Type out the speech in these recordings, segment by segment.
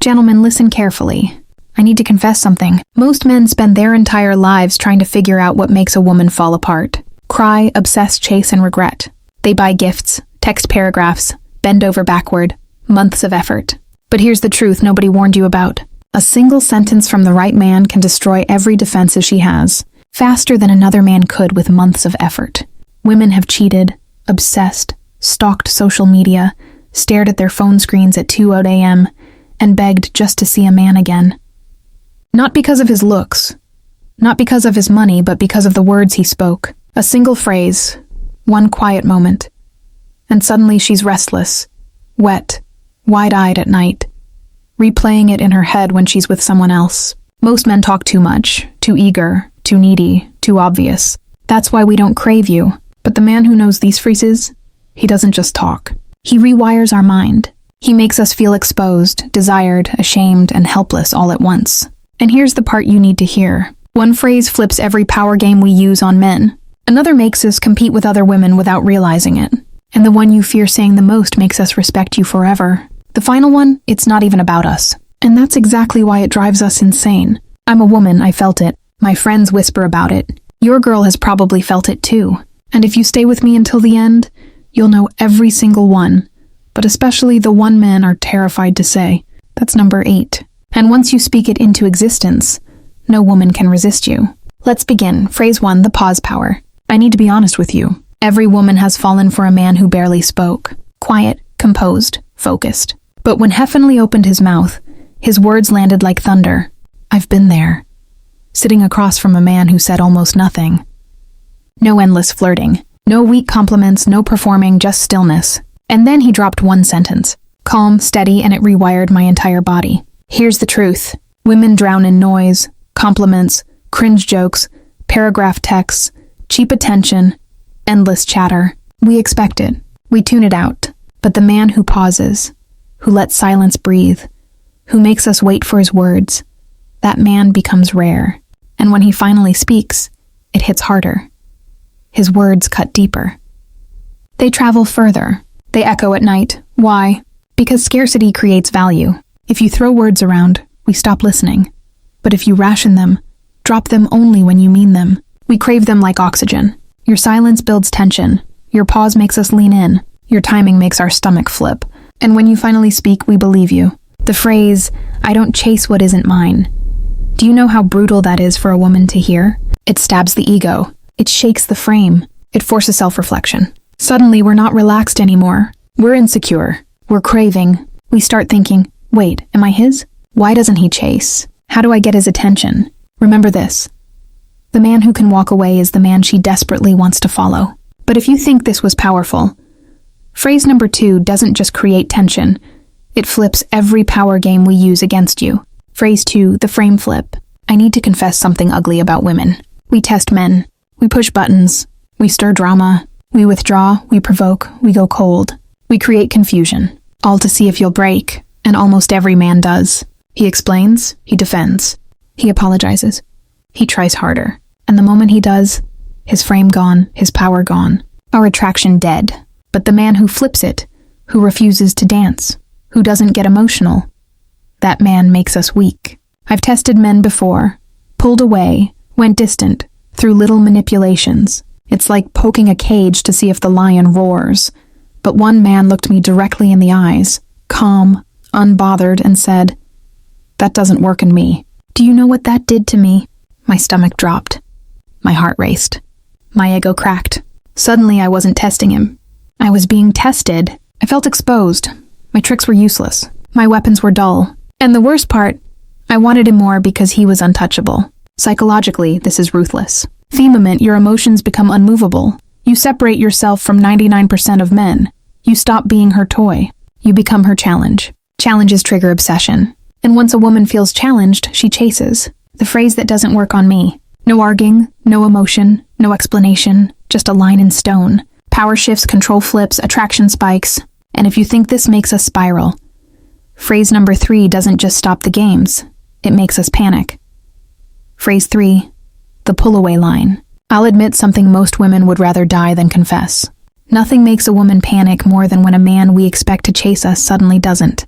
Gentlemen, listen carefully. I need to confess something. Most men spend their entire lives trying to figure out what makes a woman fall apart. Cry, obsess, chase, and regret. They buy gifts, text paragraphs, bend over backward, months of effort. But here's the truth nobody warned you about. A single sentence from the right man can destroy every defense she has, faster than another man could with months of effort. Women have cheated, obsessed, stalked social media, stared at their phone screens at 2:00 a.m., and begged just to see a man again. Not because of his looks, not because of his money, but because of the words he spoke. A single phrase, one quiet moment, and suddenly she's restless, wet, wide-eyed at night, replaying it in her head when she's with someone else. Most men talk too much, too eager, too needy, too obvious. That's why we don't crave you. But the man who knows these phrases, he doesn't just talk. He rewires our mind. He makes us feel exposed, desired, ashamed, and helpless all at once. And here's the part you need to hear. One phrase flips every power game we use on men. Another makes us compete with other women without realizing it. And the one you fear saying the most makes us respect you forever. The final one, it's not even about us. And that's exactly why it drives us insane. I'm a woman, I felt it. My friends whisper about it. Your girl has probably felt it too. And if you stay with me until the end, you'll know every single one. But especially the one men are terrified to say. That's number 8. And once you speak it into existence, no woman can resist you. Let's begin. Phrase 1, the pause power. I need to be honest with you. Every woman has fallen for a man who barely spoke. Quiet, composed, focused. But when Heffenly opened his mouth, his words landed like thunder. I've been there. Sitting across from a man who said almost nothing. No endless flirting. No weak compliments, no performing, just stillness. And then he dropped one sentence. Calm, steady, and it rewired my entire body. Here's the truth. Women drown in noise, compliments, cringe jokes, paragraph texts, cheap attention, endless chatter. We expect it. We tune it out. But the man who pauses, who lets silence breathe, who makes us wait for his words, that man becomes rare. And when he finally speaks, it hits harder. His words cut deeper. They travel further. They echo at night. Why? Because scarcity creates value. If you throw words around, we stop listening. But if you ration them, drop them only when you mean them. We crave them like oxygen. Your silence builds tension. Your pause makes us lean in. Your timing makes our stomach flip. And when you finally speak, we believe you. The phrase, I don't chase what isn't mine. Do you know how brutal that is for a woman to hear? It stabs the ego. It shakes the frame. It forces self-reflection. Suddenly, we're not relaxed anymore. We're insecure. We're craving. We start thinking, wait, am I his? Why doesn't he chase? How do I get his attention? Remember this. The man who can walk away is the man she desperately wants to follow. But if you think this was powerful, phrase number 2 doesn't just create tension. It flips every power game we use against you. Phrase 2, the frame flip. I need to confess something ugly about women. We test men. We push buttons. We stir drama. We withdraw. We provoke. We go cold. We create confusion. All to see if you'll break. And almost every man does. He explains. He defends. He apologizes. He tries harder. And the moment he does, his frame gone, his power gone. Our attraction dead. But the man who flips it, who refuses to dance, who doesn't get emotional, that man makes us weak. I've tested men before. Pulled away. Went distant. Through little manipulations. It's like poking a cage to see if the lion roars. But one man looked me directly in the eyes, calm, unbothered, and said, that doesn't work in me. Do you know what that did to me? My stomach dropped. My heart raced. My ego cracked. Suddenly I wasn't testing him. I was being tested. I felt exposed. My tricks were useless. My weapons were dull. And the worst part, I wanted him more because he was untouchable. Psychologically, this is ruthless. Femament, your emotions become unmovable. You separate yourself from 99% of men. You stop being her toy. You become her challenge. Challenges trigger obsession. And once a woman feels challenged, she chases. The phrase that doesn't work on me. No arguing, no emotion, no explanation, just a line in stone. Power shifts, control flips, attraction spikes. And if you think this makes us spiral, phrase number 3 doesn't just stop the games. It makes us panic. Phrase 3, the pull-away line. I'll admit something most women would rather die than confess. Nothing makes a woman panic more than when a man we expect to chase us suddenly doesn't.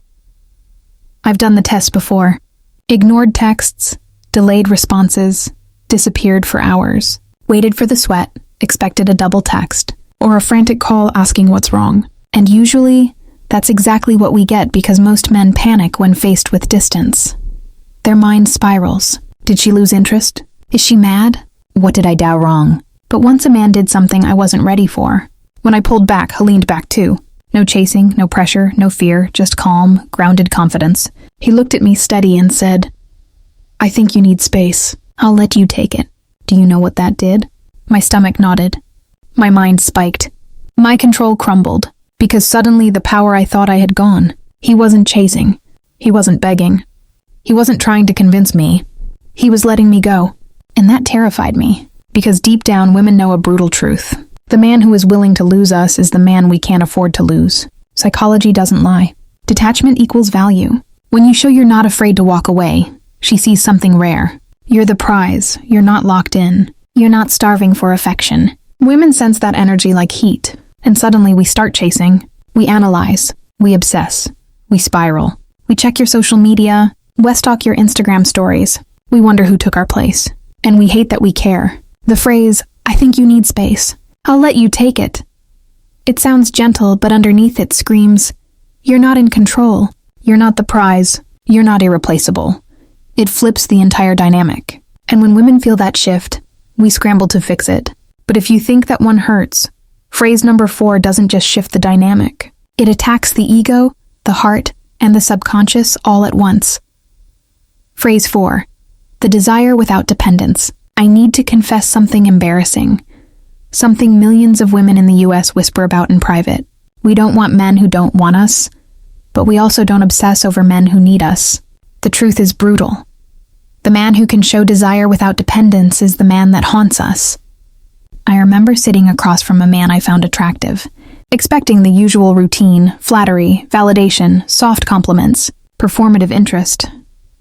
I've done the test before. Ignored texts, delayed responses, disappeared for hours, waited for the sweat, expected a double text, or a frantic call asking what's wrong. And usually, that's exactly what we get because most men panic when faced with distance. Their mind spirals. Did she lose interest? Is she mad? What did I do wrong? But once a man did something I wasn't ready for. When I pulled back, he leaned back too. No chasing, no pressure, no fear, just calm, grounded confidence. He looked at me steady and said, "I think you need space. I'll let you take it." Do you know what that did? My stomach nodded. My mind spiked. My control crumbled, because suddenly the power I thought I had gone. He wasn't chasing. He wasn't begging. He wasn't trying to convince me. He was letting me go. And that terrified me, because deep down women know a brutal truth. The man who is willing to lose us is the man we can't afford to lose. Psychology doesn't lie. Detachment equals value. When you show you're not afraid to walk away, she sees something rare. You're the prize. You're not locked in. You're not starving for affection. Women sense that energy like heat, and suddenly we start chasing. We analyze. We obsess. We spiral. We check your social media. Stalk your Instagram stories. We wonder who took our place. And we hate that we care. The phrase, "I think you need space. I'll let you take it." It sounds gentle, but underneath it screams, "You're not in control. You're not the prize. You're not irreplaceable." It flips the entire dynamic. And when women feel that shift, we scramble to fix it. But if you think that one hurts, phrase number 4 doesn't just shift the dynamic. It attacks the ego, the heart, and the subconscious all at once. Phrase 4. The desire without dependence. I need to confess something embarrassing. Something millions of women in the US whisper about in private. We don't want men who don't want us, but we also don't obsess over men who need us. The truth is brutal. The man who can show desire without dependence is the man that haunts us. I remember sitting across from a man I found attractive, expecting the usual routine, flattery, validation, soft compliments, performative interest.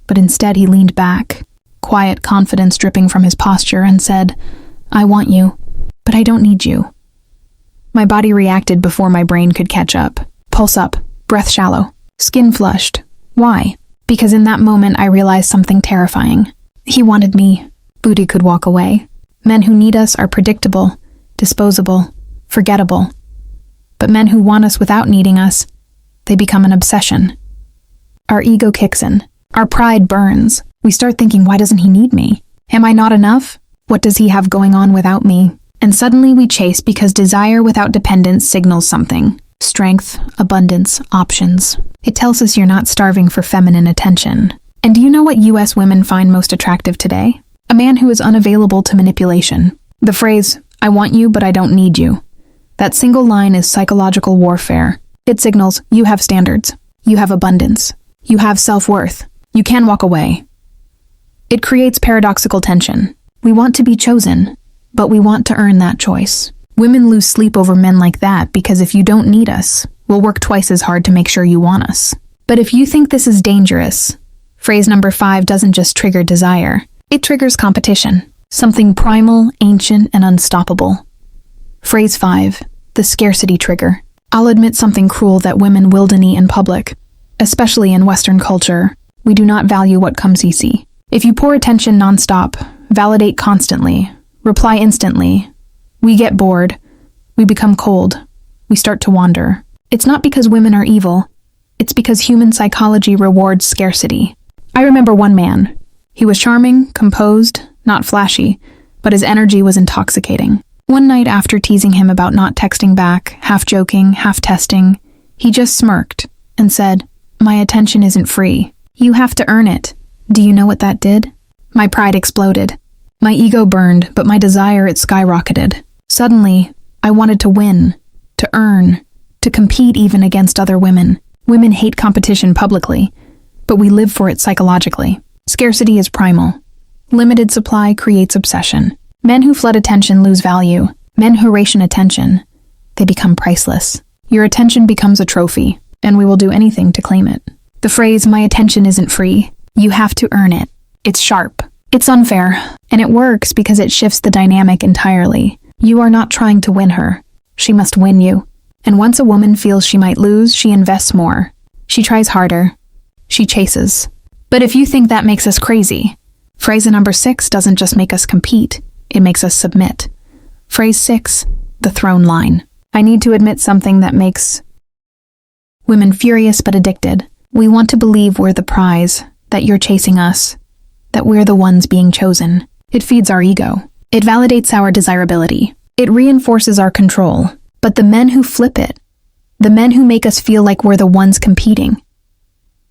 But instead he leaned back, quiet confidence dripping from his posture, and said, "I want you, but I don't need you." My body reacted before my brain could catch up. Pulse up, breath shallow, skin flushed. Why? Because in that moment I realized something terrifying. He wanted me. Booty could walk away. Men who need us are predictable, disposable, forgettable. But men who want us without needing us, they become an obsession. Our ego kicks in. Our pride burns. We start thinking, why doesn't he need me? Am I not enough? What does he have going on without me? And suddenly we chase because desire without dependence signals something. Strength, abundance, options. It tells us you're not starving for feminine attention. And do you know what US women find most attractive today? A man who is unavailable to manipulation. The phrase, "I want you, but I don't need you." That single line is psychological warfare. It signals you have standards. You have abundance. You have self-worth. You can walk away. It creates paradoxical tension. We want to be chosen, but we want to earn that choice. Women lose sleep over men like that because if you don't need us, we'll work twice as hard to make sure you want us. But if you think this is dangerous, phrase number 5 doesn't just trigger desire. It triggers competition. Something primal, ancient, and unstoppable. Phrase 5, the scarcity trigger. I'll admit something cruel that women will deny in public. Especially in Western culture, we do not value what comes easy. If you pour attention nonstop, validate constantly, reply instantly, we get bored, we become cold, we start to wander. It's not because women are evil, it's because human psychology rewards scarcity. I remember one man. He was charming, composed, not flashy, but his energy was intoxicating. One night after teasing him about not texting back, half joking, half testing, he just smirked and said, "My attention isn't free. You have to earn it." Do you know what that did? My pride exploded. My ego burned, but my desire, it skyrocketed. Suddenly, I wanted to win, to earn, to compete even against other women. Women hate competition publicly, but we live for it psychologically. Scarcity is primal. Limited supply creates obsession. Men who flood attention lose value. Men who ration attention, they become priceless. Your attention becomes a trophy, and we will do anything to claim it. The phrase, "my attention isn't free," you have to earn it. It's sharp. It's unfair. And it works because it shifts the dynamic entirely. You are not trying to win her. She must win you. And once a woman feels she might lose, she invests more. She tries harder. she chases. But if you think that makes us crazy, phrase number 6 doesn't just make us compete, it makes us submit. Phrase 6, the throne line. I need to admit something that makes women furious but addicted. We want to believe we're the prize, that you're chasing us, that we're the ones being chosen. It feeds our ego. It validates our desirability. It reinforces our control. But the men who flip it, the men who make us feel like we're the ones competing,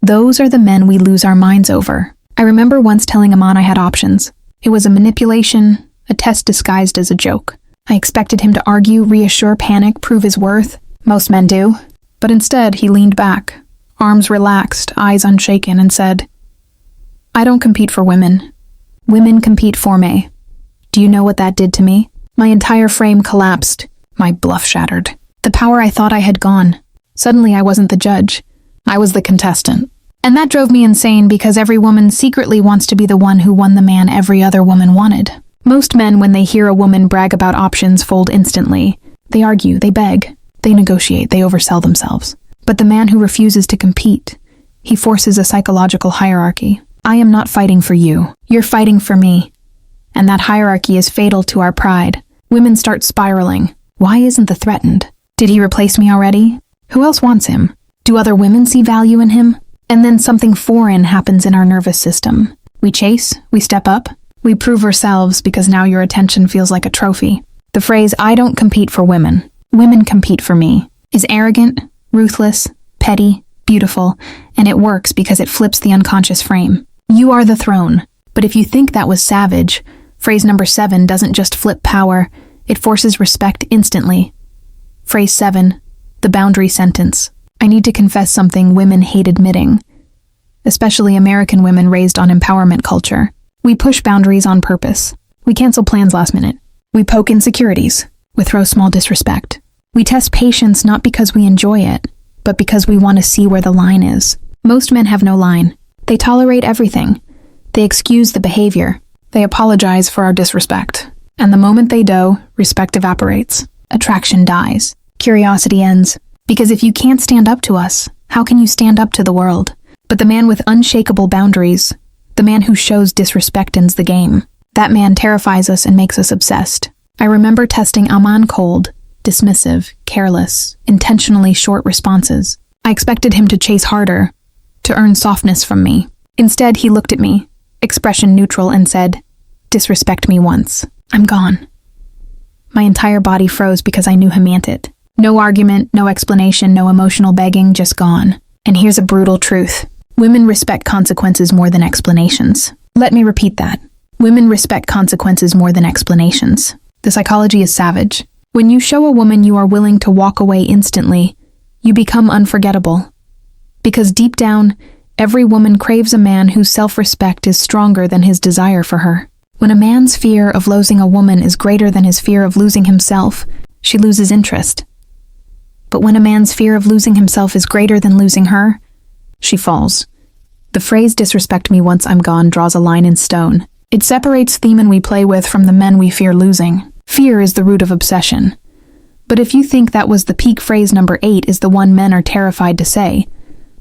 those are the men we lose our minds over. I remember once telling a man I had options. It was a manipulation, a test disguised as a joke. I expected him to argue, reassure, panic, prove his worth. Most men do. But instead, he leaned back, arms relaxed, eyes unshaken, and said, I don't compete for women. Women compete for me. Do you know what that did to me? My entire frame collapsed. My bluff shattered. The power I thought I had gone. Suddenly I wasn't the judge. I was the contestant. And that drove me insane because every woman secretly wants to be the one who won the man every other woman wanted. Most men, when they hear a woman brag about options, fold instantly. They argue, they beg, they negotiate, they oversell themselves. But the man who refuses to compete, he forces a psychological hierarchy. I am not fighting for you. You're fighting for me. And that hierarchy is fatal to our pride. Women start spiraling. Why isn't the threatened? Did he replace me already? Who else wants him? Do other women see value in him? And then something foreign happens in our nervous system. We chase, we step up, we prove ourselves because now your attention feels like a trophy. The phrase, I don't compete for women, women compete for me, is arrogant, ruthless, petty, beautiful, and it works because it flips the unconscious frame. You are the throne. But if you think that was savage, phrase number 7 doesn't just flip power, it forces respect instantly. Phrase 7, the boundary sentence. I need to confess something women hate admitting, especially American women raised on empowerment culture. We push boundaries on purpose. We cancel plans last minute. We poke insecurities. We throw small disrespect. We test patience not because we enjoy it, but because we want to see where the line is. Most men have no line. They tolerate everything. They excuse the behavior. They apologize for our disrespect. And the moment they do, respect evaporates. Attraction dies. Curiosity ends. Because if you can't stand up to us, how can you stand up to the world? But the man with unshakable boundaries, the man who shows disrespect ends the game. That man terrifies us and makes us obsessed. I remember testing a man cold, dismissive, careless, intentionally short responses. I expected him to chase harder, to earn softness from me. Instead, he looked at me, expression neutral, and said, disrespect me once. I'm gone. My entire body froze because I knew he meant it. No argument, no explanation, no emotional begging, just gone. And here's a brutal truth. Women respect consequences more than explanations. Let me repeat that. Women respect consequences more than explanations. The psychology is savage. When you show a woman you are willing to walk away instantly, you become unforgettable. Because deep down, every woman craves a man whose self-respect is stronger than his desire for her. When a man's fear of losing a woman is greater than his fear of losing himself, she loses interest. But when a man's fear of losing himself is greater than losing her, she falls. The phrase disrespect me once I'm gone draws a line in stone. It separates the men we play with from the men we fear losing. Fear is the root of obsession. But if you think that was the peak, phrase number 8 is the one men are terrified to say.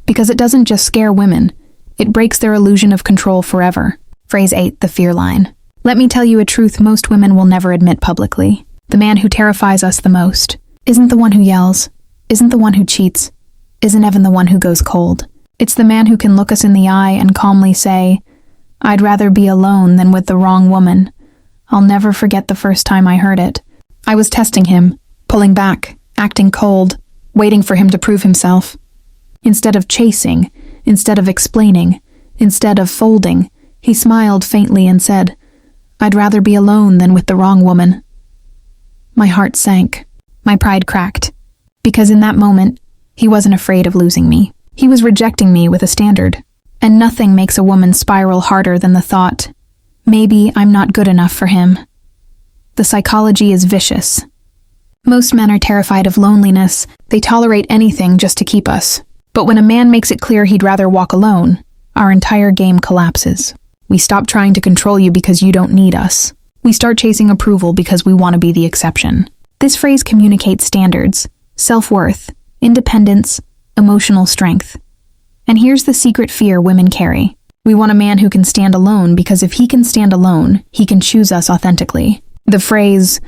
Because it doesn't just scare women, it breaks their illusion of control forever. Phrase 8, the fear line. Let me tell you a truth most women will never admit publicly. The man who terrifies us the most isn't the one who yells, isn't the one who cheats, isn't even the one who goes cold. It's the man who can look us in the eye and calmly say, I'd rather be alone than with the wrong woman. I'll never forget the first time I heard it. I was testing him, pulling back, acting cold, waiting for him to prove himself. Instead of chasing, instead of explaining, instead of folding, he smiled faintly and said, I'd rather be alone than with the wrong woman. My heart sank. My pride cracked. Because in that moment, he wasn't afraid of losing me. He was rejecting me with a standard. And nothing makes a woman spiral harder than the thought, maybe I'm not good enough for him. The psychology is vicious. Most men are terrified of loneliness. They tolerate anything just to keep us. But when a man makes it clear he'd rather walk alone, our entire game collapses. We stop trying to control you because you don't need us. We start chasing approval because we want to be the exception. This phrase communicates standards, self-worth, independence, emotional strength. And here's the secret fear women carry. We want a man who can stand alone because if he can stand alone, he can choose us authentically. The phrase,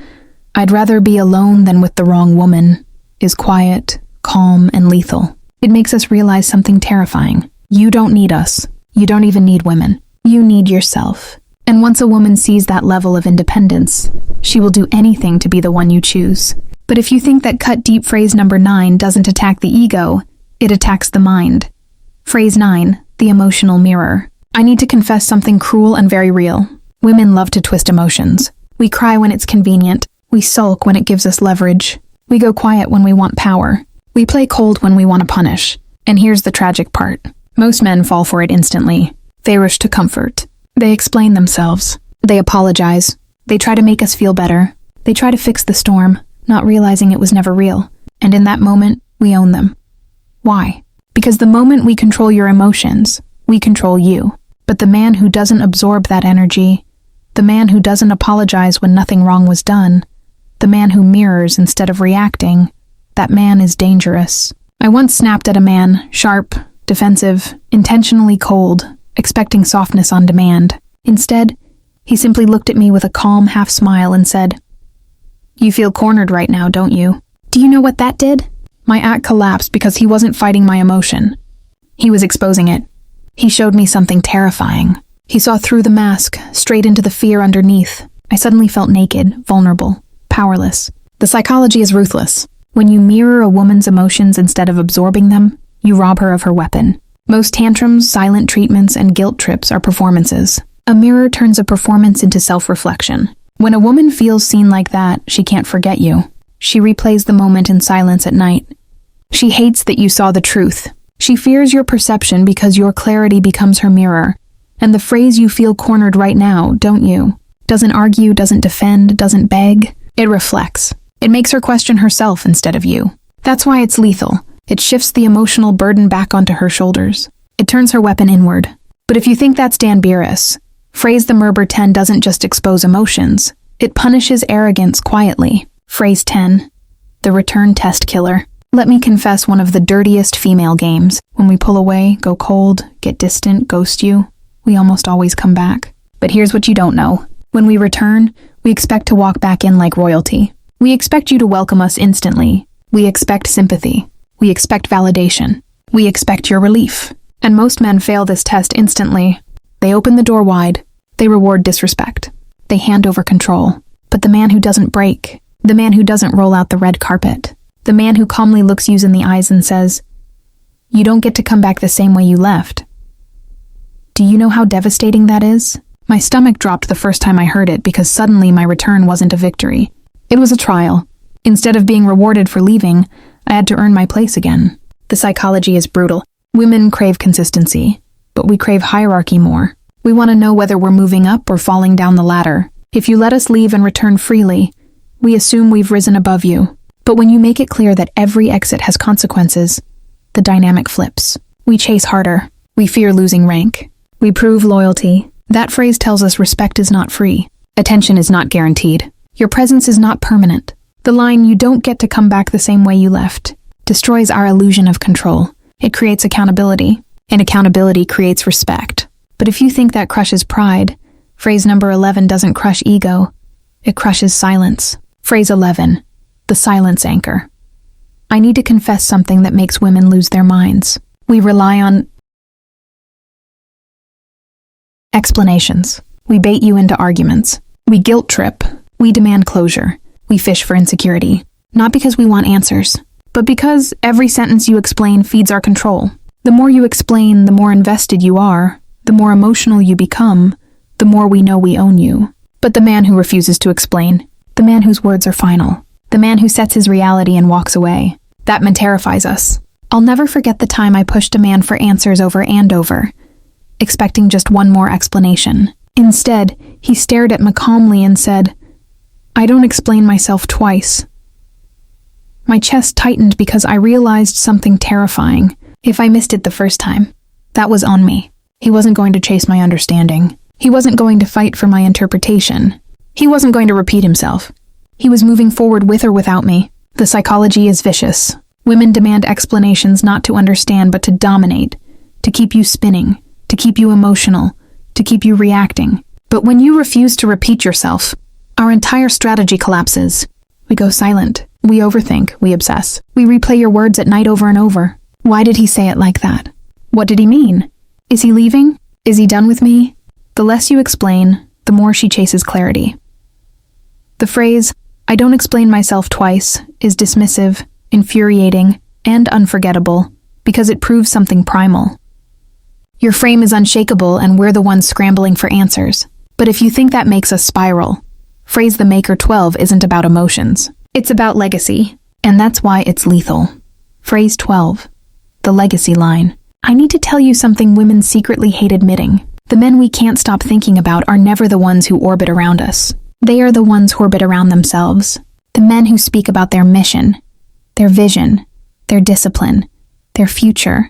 "I'd rather be alone than with the wrong woman," is quiet, calm, and lethal. It makes us realize something terrifying. You don't need us. You don't even need women. You need yourself. And once a woman sees that level of independence, she will do anything to be the one you choose. But if you think that cut deep phrase number 9 doesn't attack the ego, it attacks the mind. Phrase 9, the emotional mirror. I need to confess something cruel and very real. Women love to twist emotions. We cry when it's convenient. We sulk when it gives us leverage. We go quiet when we want power. We play cold when we want to punish. And here's the tragic part. Most men fall for it instantly. They rush to comfort. They explain themselves. They apologize. They try to make us feel better. They try to fix the storm, not realizing it was never real. And in that moment, we own them. Why? Because the moment we control your emotions, we control you. But the man who doesn't absorb that energy, the man who doesn't apologize when nothing wrong was done, the man who mirrors instead of reacting, that man is dangerous. I once snapped at a man, sharp, defensive, intentionally cold, expecting softness on demand. Instead, he simply looked at me with a calm half smile and said, "You feel cornered right now, don't you?" Do you know what that did? My act collapsed because he wasn't fighting my emotion. He was exposing it. He showed me something terrifying. He saw through the mask, straight into the fear underneath. I suddenly felt naked, vulnerable, powerless. The psychology is ruthless. When you mirror a woman's emotions instead of absorbing them, you rob her of her weapon. Most tantrums, silent treatments, and guilt trips are performances. A mirror turns a performance into self-reflection. When a woman feels seen like that, she can't forget you. She replays the moment in silence at night. She hates that you saw the truth. She fears your perception because your clarity becomes her mirror. And the phrase "you feel cornered right now, don't you?" doesn't argue, doesn't defend, doesn't beg. It reflects. It makes her question herself instead of you. That's why it's lethal. It shifts the emotional burden back onto her shoulders. It turns her weapon inward. But if you think that's Dan Beerus, phrase the Merber 10 doesn't just expose emotions. It punishes arrogance quietly. Phrase 10, the return test killer. Let me confess one of the dirtiest female games. When we pull away, go cold, get distant, ghost you, we almost always come back. But here's what you don't know. When we return, we expect to walk back in like royalty. We expect you to welcome us instantly. We expect sympathy. We expect validation. We expect your relief. And most men fail this test instantly. They open the door wide. They reward disrespect. They hand over control. But the man who doesn't break, the man who doesn't roll out the red carpet, the man who calmly looks you in the eyes and says, "You don't get to come back the same way you left." Do you know how devastating that is? My stomach dropped the first time I heard it because suddenly my return wasn't a victory. It was a trial. Instead of being rewarded for leaving, I had to earn my place again. The psychology is brutal. Women crave consistency, but we crave hierarchy more. We want to know whether we're moving up or falling down the ladder. If you let us leave and return freely, we assume we've risen above you. But when you make it clear that every exit has consequences, the dynamic flips. We chase harder. We fear losing rank. We prove loyalty. That phrase tells us respect is not free. Attention is not guaranteed. Your presence is not permanent. The line, "You don't get to come back the same way you left," destroys our illusion of control. It creates accountability, and accountability creates respect. But if you think that crushes pride, phrase number 11 doesn't crush ego. It crushes silence. Phrase 11, the silence anchor. I need to confess something that makes women lose their minds. We rely on explanations. We bait you into arguments. We guilt trip. We demand closure. We fish for insecurity. Not because we want answers, but because every sentence you explain feeds our control. The more you explain, the more invested you are, the more emotional you become, the more we know we own you. But the man who refuses to explain, the man whose words are final, the man who sets his reality and walks away, that man terrifies us. I'll never forget the time I pushed a man for answers over and over, expecting just one more explanation. Instead, he stared at me calmly and said, "I don't explain myself twice." My chest tightened because I realized something terrifying. If I missed it the first time, that was on me. He wasn't going to chase my understanding. He wasn't going to fight for my interpretation. He wasn't going to repeat himself. He was moving forward with or without me. The psychology is vicious. Women demand explanations not to understand but to dominate. to keep you spinning, to keep you emotional, to keep you reacting. But when you refuse to repeat yourself, our entire strategy collapses. We go silent. We overthink. We obsess. We replay your words at night over and over. Why did he say it like that? What did he mean? Is he leaving? Is he done with me? The less you explain, the more she chases clarity. The phrase, "I don't explain myself twice," is dismissive, infuriating, and unforgettable because it proves something primal. Your frame is unshakable and we're the ones scrambling for answers. But if you think that makes us spiral, phrase the Maker 12 isn't about emotions. It's about legacy, and that's why it's lethal. Phrase 12, the legacy line. I need to tell you something women secretly hate admitting. The men we can't stop thinking about are never the ones who orbit around us. They are the ones who orbit around themselves. The men who speak about their mission, their vision, their discipline, their future,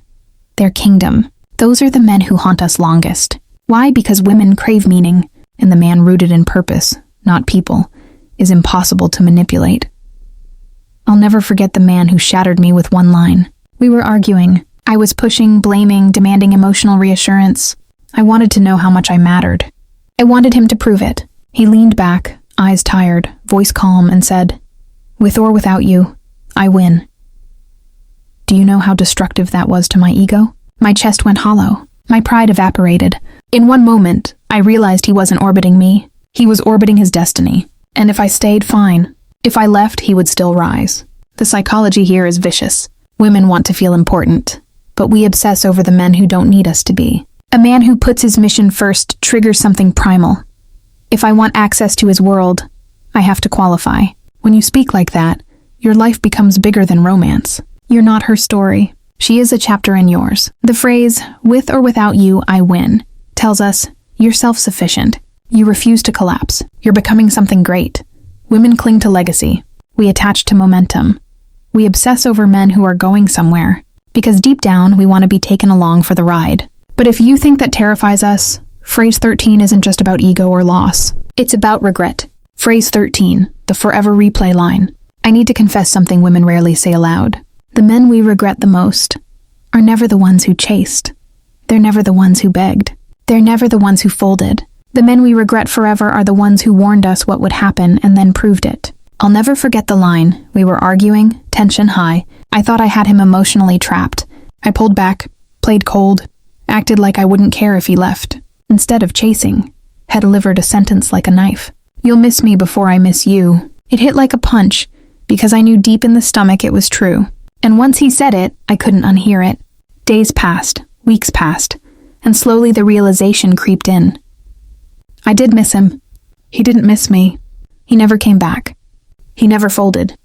their kingdom. Those are the men who haunt us longest. Why? Because women crave meaning, and the man rooted in purpose, not people, is impossible to manipulate. I'll never forget the man who shattered me with one line. We were arguing. I was pushing, blaming, demanding emotional reassurance. I wanted to know how much I mattered. I wanted him to prove it. He leaned back, eyes tired, voice calm, and said, "With or without you, I win." Do you know how destructive that was to my ego? My chest went hollow. My pride evaporated. In one moment, I realized he wasn't orbiting me. He was orbiting his destiny. And if I stayed, fine. If I left, he would still rise. The psychology here is vicious. Women want to feel important, but we obsess over the men who don't need us to be. A man who puts his mission first triggers something primal. If I want access to his world, I have to qualify. When you speak like that, your life becomes bigger than romance. You're not her story. She is a chapter in yours. The phrase, "With or without you, I win," tells us you're self-sufficient. You refuse to collapse. You're becoming something great. Women cling to legacy. We attach to momentum. We obsess over men who are going somewhere, because deep down we want to be taken along for the ride. But if you think that terrifies us, phrase 13 isn't just about ego or loss. It's about regret. Phrase 13, the forever replay line. I need to confess something women rarely say aloud. The men we regret the most are never the ones who chased. They're never the ones who begged. They're never the ones who folded. The men we regret forever are the ones who warned us what would happen and then proved it. I'll never forget the line. We were arguing, tension high. I thought I had him emotionally trapped. I pulled back, played cold, acted like I wouldn't care if he left. Instead of chasing, had delivered a sentence like a knife. "You'll miss me before I miss you." It hit like a punch, because I knew deep in the stomach it was true. And once he said it, I couldn't unhear it. Days passed, weeks passed, and slowly the realization creeped in. I did miss him. He didn't miss me. He never came back. He never folded.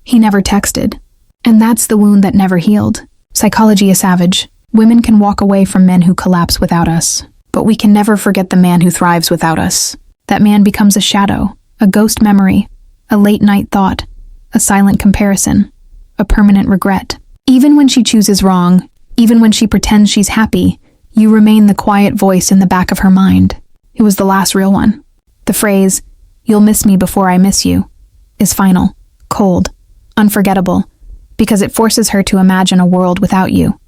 He never texted. And that's the wound that never healed. Psychology is savage. Women can walk away from men who collapse without us, but we can never forget the man who thrives without us. That man becomes a shadow, a ghost memory, a late-night thought, a silent comparison, a permanent regret. Even when she chooses wrong, even when she pretends she's happy, you remain the quiet voice in the back of her mind. It was the last real one. The phrase, "You'll miss me before I miss you," is final, cold, unforgettable, because it forces her to imagine a world without you.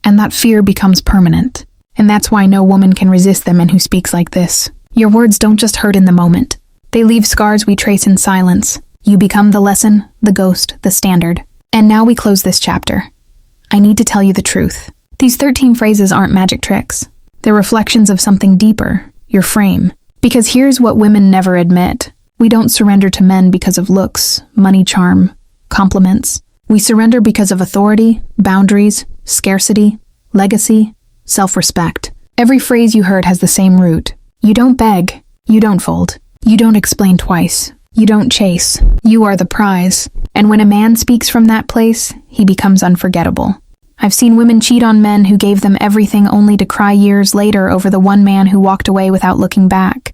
And that fear becomes permanent. And that's why no woman can resist the man who speaks like this. Your words don't just hurt in the moment. They leave scars we trace in silence. You become the lesson, the ghost, the standard. And now we close this chapter. I need to tell you the truth. These 13 phrases aren't magic tricks. They're reflections of something deeper, your frame. Because here's what women never admit. We don't surrender to men because of looks, money, charm, compliments. We surrender because of authority, boundaries, scarcity, legacy, self-respect. Every phrase you heard has the same root. You don't beg. You don't fold. You don't explain twice. You don't chase. You are the prize. And when a man speaks from that place, he becomes unforgettable. I've seen women cheat on men who gave them everything only to cry years later over the one man who walked away without looking back.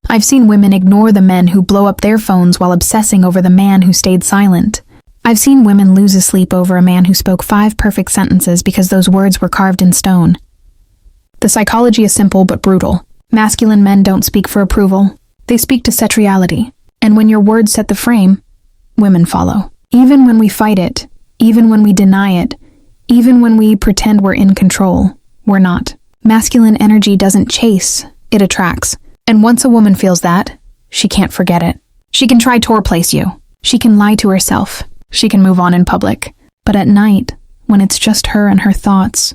I've seen women ignore the men who blow up their phones while obsessing over the man who stayed silent. I've seen women lose sleep over a man who spoke 5 perfect sentences because those words were carved in stone. The psychology is simple but brutal. Masculine men don't speak for approval. They speak to set reality. And when your words set the frame, women follow. Even when we fight it, even when we deny it, Even when we pretend we're in control, we're not. Masculine energy doesn't chase, it attracts. And once a woman feels that, she can't forget it. She can try to replace you. She can lie to herself. She can move on in public. But at night, when it's just her and her thoughts,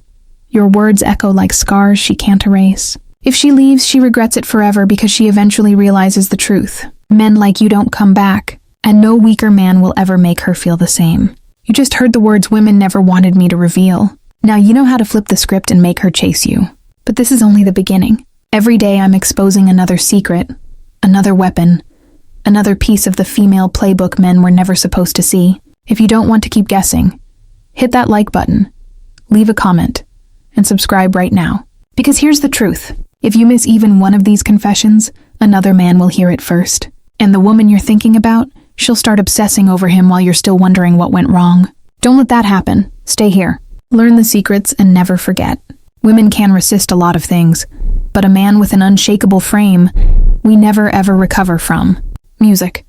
your words echo like scars she can't erase. If she leaves, she regrets it forever because she eventually realizes the truth. Men like you don't come back, and no weaker man will ever make her feel the same. You just heard the words women never wanted me to reveal. Now you know how to flip the script and make her chase you. But this is only the beginning. Every day I'm exposing another secret, another weapon, another piece of the female playbook men were never supposed to see. If you don't want to keep guessing, hit that like button, leave a comment, and subscribe right now. Because here's the truth. If you miss even one of these confessions, another man will hear it first. And the woman you're thinking about, she'll start obsessing over him while you're still wondering what went wrong. Don't let that happen. Stay here. Learn the secrets and never forget. Women can resist a lot of things, but a man with an unshakable frame, we never ever recover from. Music.